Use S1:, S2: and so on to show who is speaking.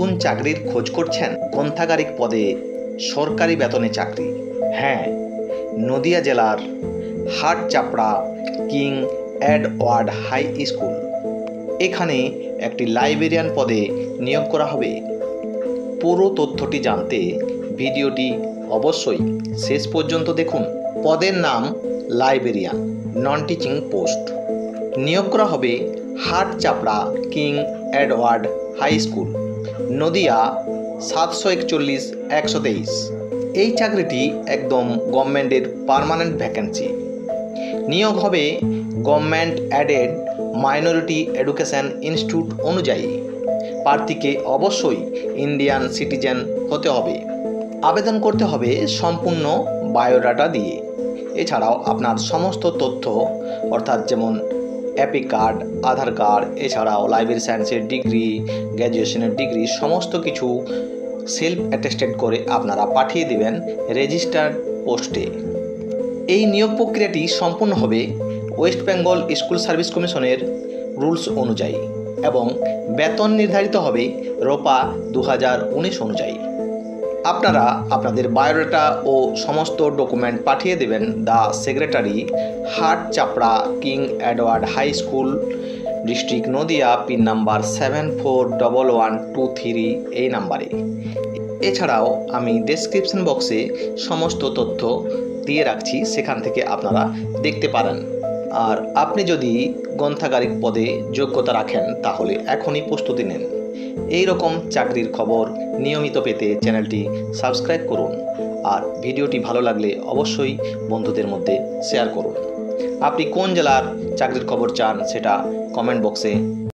S1: নতুন চাকরির খোঁজ করছেন? গ্রন্থাগারিক পদে সরকারি বেতনে চাকরি। হ্যাঁ, নদিয়া জেলার হাটচাপড়া কিং এডওয়ার্ড হাই স্কুল, এখানে একটি লাইব্রেরিয়ান পদে নিয়োগ করা হবে। পুরো তথ্যটি জানতে ভিডিওটি অবশ্যই শেষ পর্যন্ত দেখুন। পদের নাম লাইব্রেরিয়ান, নন টিচিং পোস্ট। নিয়োগ করা হবে Hatchapra king Edward high school, Nadia 741-123। এই চাকরিটি একদম গভর্নমেন্টের পার্মানেন্ট ভ্যাকেন্সি। নিয়োগ হবে government aided minority education institute অনুযায়ী। প্রার্থীকে অবশ্যই ইন্ডিয়ান সিটিজেন হতে হবে। আবেদন করতে হবে সম্পূর্ণ বায়োডাটা দিয়ে। এছাড়াও আপনার সমস্ত তথ্য অর্থাৎ যেমন অ্যাপি কার্ড, আধার কার্ড, এছাড়াও লাইব্রেরি সায়েন্সের ডিগ্রি, গ্র্যাজুয়েশনের ডিগ্রি সমস্ত কিছু সেলফ অ্যাটেস্টেড করে আপনারা পাঠিয়ে দেবেন রেজিস্টার্ড পোস্টে। এই নিয়োগ প্রক্রিয়াটি সম্পূর্ণ হবে ওয়েস্ট বেঙ্গল স্কুল সার্ভিস কমিশনের রুলস অনুযায়ী এবং বেতন নির্ধারিত হবে রোপা 2019 অনুযায়ী। আপনারা আপনাদের বায়োডাটা ও সমস্ত ডকুমেন্ট পাঠিয়ে দেবেন the secretary, Hatchapra king Edward high school, district Nadia, pin number 741123 এই নাম্বারে। এছাড়াও আমি ডেসক্রিপশন বক্সে সমস্ত তথ্য দিয়ে রাখছি, সেখান থেকে আপনারা দেখতে পারেন। আর আপনি যদি গ্রন্থাগারিক পদে যোগ্যতা রাখেন তাহলে এখনই প্রস্তুতি নেন। এই রকম চাকরির খবর নিয়মিত পেতে চ্যানেলটি সাবস্ক্রাইব করুন আর ভিডিওটি ভালো লাগলে অবশ্যই বন্ধুদের মধ্যে শেয়ার করুন। আপনি কোন জেলার চাকরির খবর চান সেটা কমেন্ট বক্সে